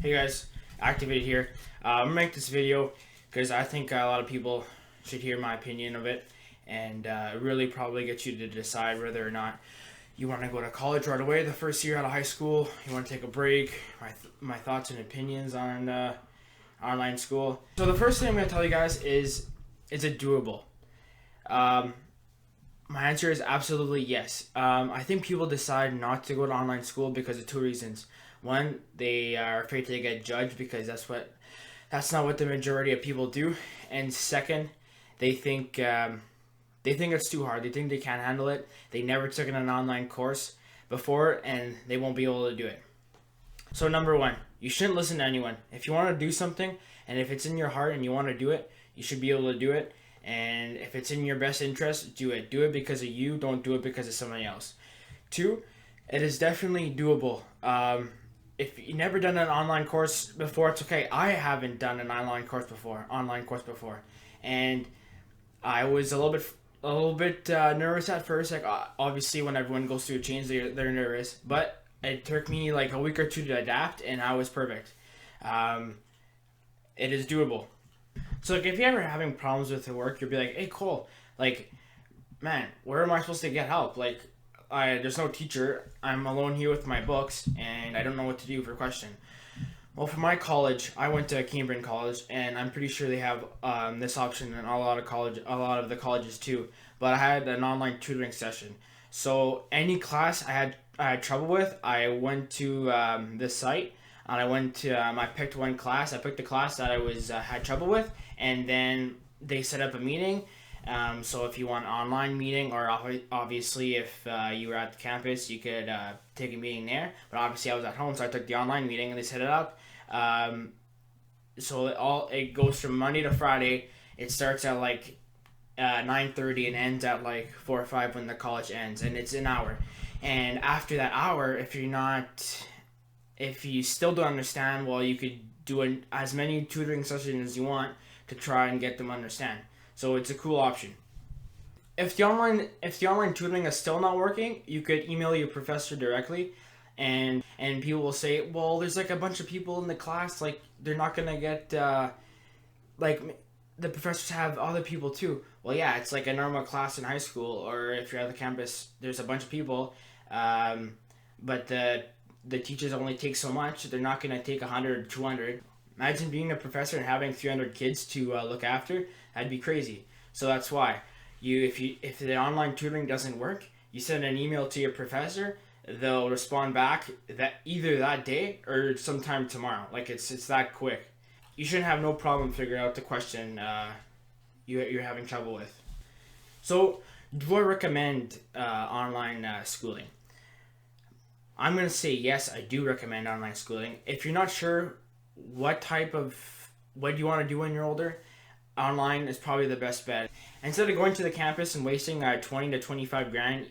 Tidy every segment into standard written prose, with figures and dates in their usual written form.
Hey guys, Activated here. I'm gonna make this video because I think a lot of people should hear my opinion of it, and really probably get you to decide whether or not you want to go to college right away the first year out of high school. You want to take a break. My thoughts and opinions on online school. So the first thing I'm gonna tell you guys is it doable? My answer is absolutely yes. I think people decide not to go to online school because of two reasons. One, they are afraid to get judged because that's not what the majority of people do. And second, they think it's too hard. They think they can't handle it. They never took an online course before, and they won't be able to do it. So number one, you shouldn't listen to anyone. If you want to do something, and if it's in your heart and you want to do it, you should be able to do it. And if it's in your best interest, do it. Do it because of you. Don't do it because of somebody else. Two, it is definitely doable. If you've never done an online course before, it's okay. I haven't done an online course before, and I was a little bit nervous at first. Like obviously, when everyone goes through a change, they're nervous. But it took me like a week or two to adapt, and I was perfect. It is doable. So like if you're ever having problems with your work, you'll be like, hey Cole, like, man, where am I supposed to get help? Like, there's no teacher. I'm alone here with my books, and I don't know what to do for a question. Well, for my college, I went to Cambridge College, and I'm pretty sure they have this option in a lot of the colleges too. But I had an online tutoring session. So any class I had trouble with, I went to this site, and I picked one class. I picked the class that I had trouble with, and then they set up a meeting. So if you want an online meeting, or obviously if you were at the campus, you could take a meeting there. But obviously I was at home, so I took the online meeting, and they set it up. So it goes from Monday to Friday. It starts at like 9:30 and ends at like 4 or 5 when the college ends, and it's an hour. And after that hour, if you still don't understand, well, you could do as many tutoring sessions as you want to try and get them to understand. So it's a cool option. If the online tutoring is still not working, you could email your professor directly, and people will say, well, there's like a bunch of people in the class, like they're not gonna get like the professors have other people too. Well, yeah, it's like a normal class in high school, or if you're at the campus, there's a bunch of people, but the teachers only take so much. They're not gonna take 100 or 200. Imagine being a professor and having 300 kids to look after. That'd be crazy. So that's why if the online tutoring doesn't work, you send an email to your professor. They'll respond back either that day or sometime tomorrow. Like it's that quick. You shouldn't have no problem figuring out the question you're having trouble with. So do I recommend online schooling? I'm gonna say yes. I do recommend online schooling. If you're not sure what you want to do when you're older, online is probably the best bet. Instead of going to the campus and wasting 20 to 25 grand,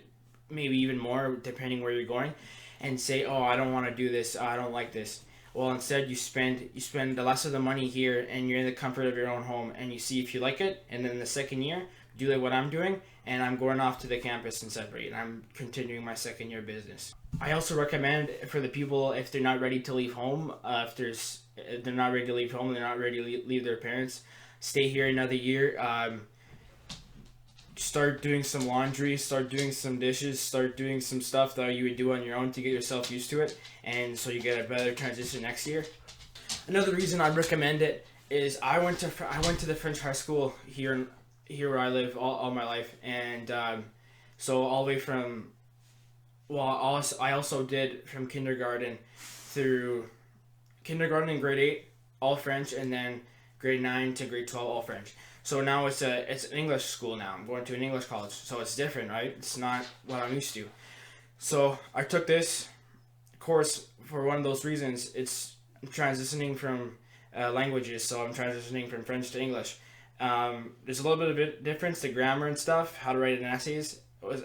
maybe even more depending where you're going, and say, oh, I don't want to do this, I don't like this. Well, instead you spend the less of the money here, and you're in the comfort of your own home, and you see if you like it, and then the second year do like what I'm doing, and I'm going off to the campus and separate, and I'm continuing my second year business. I also recommend for the people, if they're not ready to leave home, if they're not ready to leave home, they're not ready to leave their parents, stay here another year. Start doing some laundry, start doing some dishes, start doing some stuff that you would do on your own to get yourself used to it, and so you get a better transition next year. Another reason I'd recommend it is I went to the French high school here where I live all my life, and so all the way from, well, I also did from kindergarten and grade 8 all French, and then grade 9 to grade 12 all French. So now it's an English school now. I'm going to an English college, so it's different, right? It's not what I'm used to. So I took this course for one of those reasons. It's transitioning from languages, so I'm transitioning from French to English. There's a little bit of difference, the grammar and stuff, how to write an essays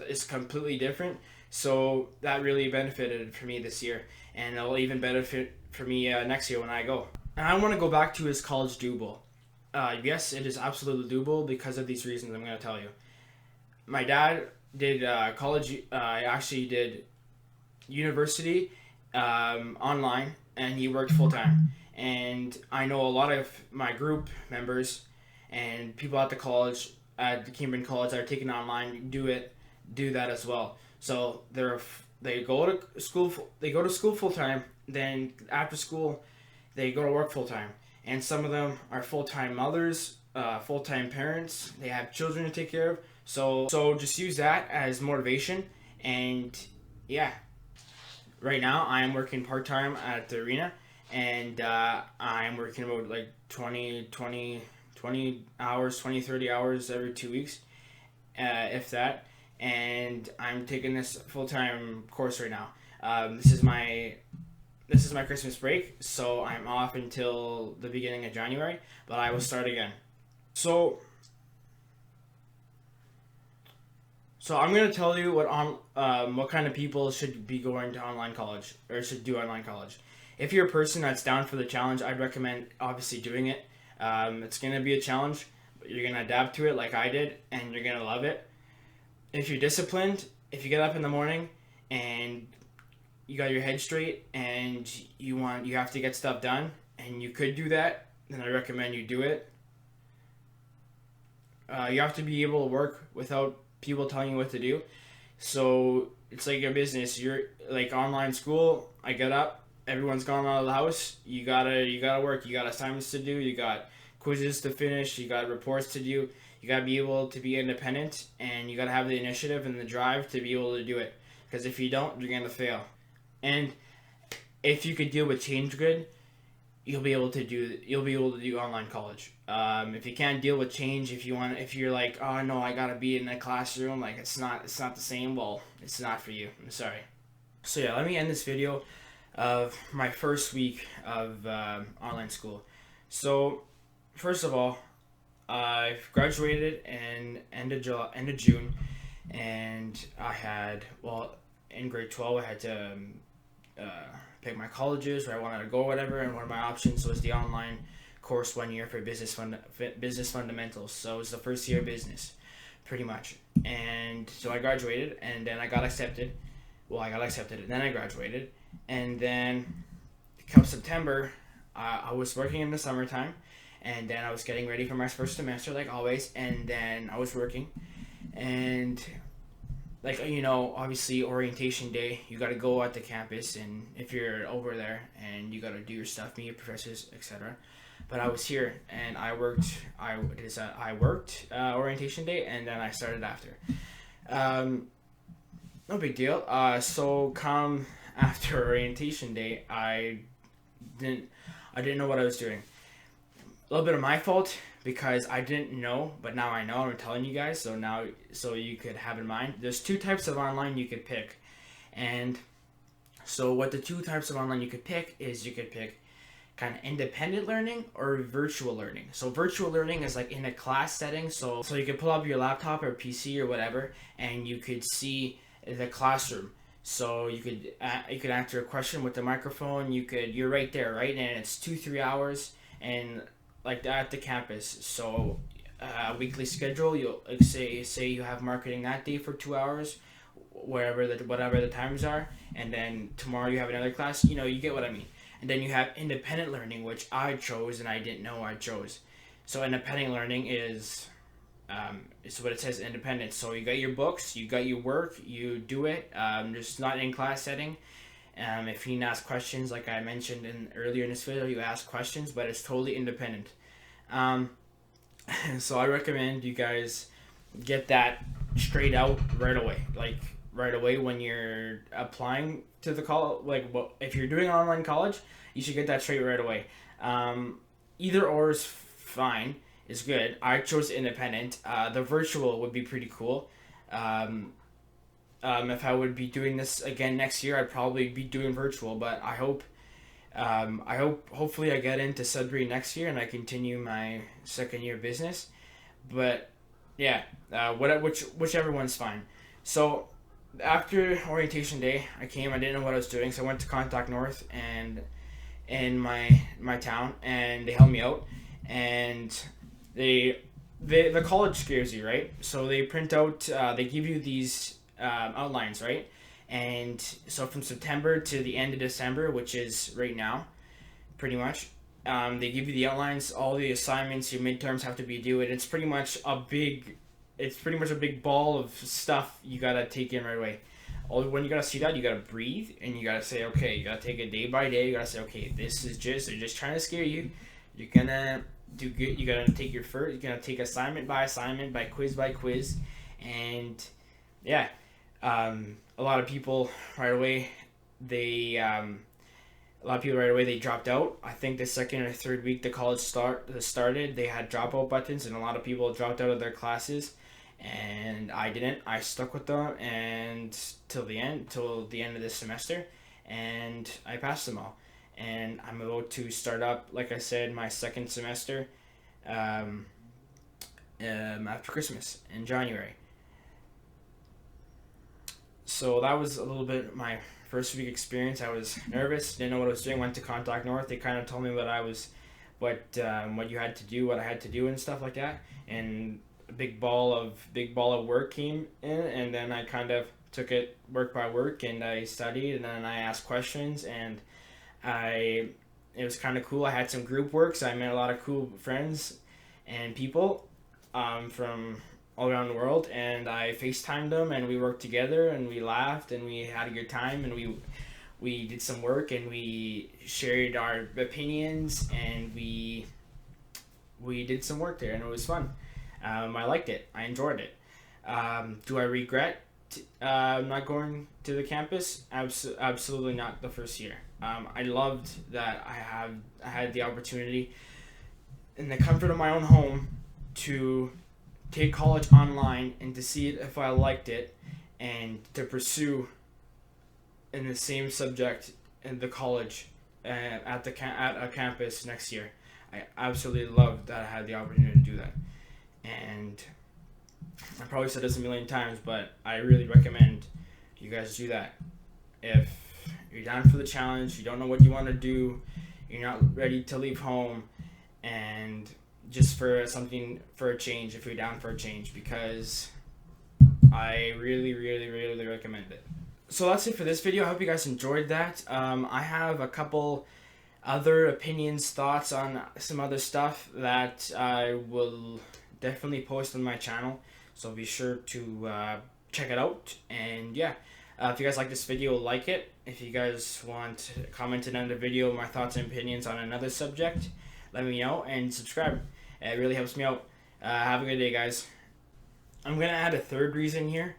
is completely different. So that really benefited for me this year, and it'll even benefit for me next year when I go. And I want to go back to, is college doable? Yes, it is absolutely doable because of these reasons I'm going to tell you. My dad did college. I actually did university online, and he worked full time. and I know a lot of my group members and people at the college, at the Cambridge College, that are taking online do that as well. So they go to school full time. Then after school, they go to work full time, and some of them are full time mothers, full time parents. They have children to take care of. So just use that as motivation. And yeah, right now I am working part time at the arena, and I'm working about like 20 hours, 20 30 hours every 2 weeks, if that. And I'm taking this full time course right now. This is my Christmas break, so I'm off until the beginning of January, but I will start again. So, so I'm gonna tell you what kind of people should be going to online college or should do online college. If you're a person that's down for the challenge, I'd recommend obviously doing it. It's gonna be a challenge, but you're gonna adapt to it like I did, and you're gonna love it. If you're disciplined, if you get up in the morning and you got your head straight and you have to get stuff done and you could do that, then I recommend you do it. You have to be able to work without people telling you what to do. So it's like a business. You're like online school. I get up, everyone's gone out of the house. You gotta work. You got assignments to do. You got quizzes to finish. You got reports to do. You gotta be able to be independent, and you gotta have the initiative and the drive to be able to do it. Because if you don't, you're gonna fail. And if you could deal with change good, you'll be able to do online college. If you can't deal with change, if you're like, oh no, I gotta be in a classroom, like it's not the same. Well, it's not for you. I'm sorry. So yeah, let me end this video of my first week of online school. So first of all, I've graduated in end of June, and I had, well, in grade 12 I had to pick my colleges where I wanted to go, whatever, and one of my options was the online course 1 year for business fundamentals. So it was the first year of business, pretty much. And so I graduated, and then I got accepted. Well, I got accepted, and then I graduated, and then come September, I was working in the summertime, and then I was getting ready for my first semester, like always, and then I was working, and like, obviously orientation day, you got to go at the campus, and if you're over there, and you got to do your stuff, meet your professors, etc. But I was here, and I worked orientation day, and then I started after. No big deal. So come after orientation day, I didn't know what I was doing. A little bit of my fault, because I didn't know, but now I know. I'm telling you guys, so you could have in mind. There's two types of online you could pick, and so what the two types of online you could pick is, you could pick kind of independent learning or virtual learning. So virtual learning is like in a class setting, so you could pull up your laptop or PC or whatever, and you could see the classroom. So you could answer a question with the microphone. You're right there, right, and it's 2-3 hours, and like at the campus. So weekly schedule, you'll like, say you have marketing that day for 2 hours, whatever the times are, and then tomorrow you have another class. You get what I mean. And then you have independent learning, which I chose and I didn't know I chose. So independent learning is what it says, independent. So you got your books, you got your work, you do it. Just not in class setting. If you need to ask questions, like I mentioned earlier in this video, you ask questions, but it's totally independent. So I recommend you guys get that straight out right away. Like right away when you're applying to the college. Like, if you're doing online college, you should get that straight right away. Either or is fine. Is good. I chose independent. The virtual would be pretty cool. If I would be doing this again next year, I'd probably be doing virtual. But hopefully I get into Sudbury next year and I continue my second year business. But yeah, whichever one's fine. So after orientation day, I didn't know what I was doing, so I went to Contact North and in my town, and they helped me out. And the college scares you, right? So they print out, they give you these outlines, right? And so from September to the end of December, which is right now, pretty much, They give you the outlines, all the assignments, your midterms have to be due, and it's pretty much a big ball of stuff you gotta take in right away. When you gotta see that, you gotta breathe and you gotta say, okay, you gotta take it day by day. You gotta say, okay, they're just trying to scare you. You're gonna do good. You gotta take you're gonna take assignment by assignment, by quiz, and yeah, a lot of people right away they dropped out. I think the second or third week the college started, they had dropout buttons, and a lot of people dropped out of their classes. And I didn't. I stuck with them and till the end of this semester, and I passed them all. And I'm about to start up, like I said, my second semester um, after Christmas in January. So that was a little bit my first week experience. I was nervous, didn't know what I was doing. Went to Contact North. They kind of told me what you had to do, what I had to do, and stuff like that. And a big ball of work came in, and then I kind of took it work by work, and I studied, and then I asked questions, and I it was kind of cool. I had some group work, so I met a lot of cool friends and people from all around the world, and I FaceTimed them, and we worked together, and we laughed, and we had a good time, and we did some work, and we shared our opinions, and we did some work there, and it was fun. I liked it. I enjoyed it. Do I regret not going to the campus? Absolutely not. The first year, I loved that I had the opportunity in the comfort of my own home to take college online and to see if I liked it, and to pursue in the same subject in the college at at a campus next year. I absolutely loved that I had the opportunity to do that, and I probably said this a million times, but I really recommend you guys do that. If you're down for the challenge, you don't know what you want to do, you're not ready to leave home, and just for a change, if you're down for a change, because I really, really, really recommend it. So that's it for this video. I hope you guys enjoyed that. I have a couple other opinions, thoughts on some other stuff that I will definitely post on my channel. So be sure to check it out. And yeah, if you guys like this video, like it. If you guys want to comment in another video, my thoughts and opinions on another subject, let me know, and subscribe. It really helps me out. Have a good day, guys. I'm going to add a third reason here.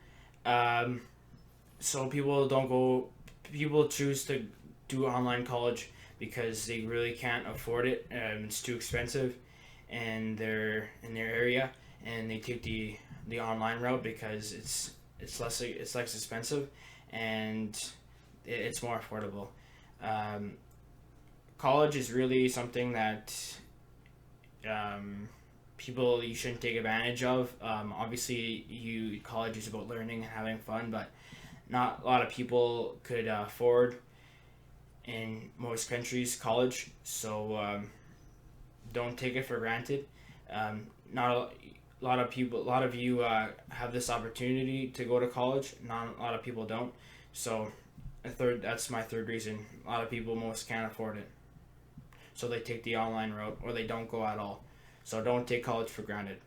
So people choose to do online college because they really can't afford it. It's too expensive in their area, and they take the online route because it's less expensive, and it's more affordable. College is really something that people you shouldn't take advantage of. Obviously, college is about learning and having fun, but not a lot of people could afford in most countries college. So don't take it for granted. Not a lot of people, a lot of you have this opportunity to go to college. Not a lot of people don't. So that's my third reason. A lot of people most can't afford it, so they take the online route, or they don't go at all. So don't take college for granted.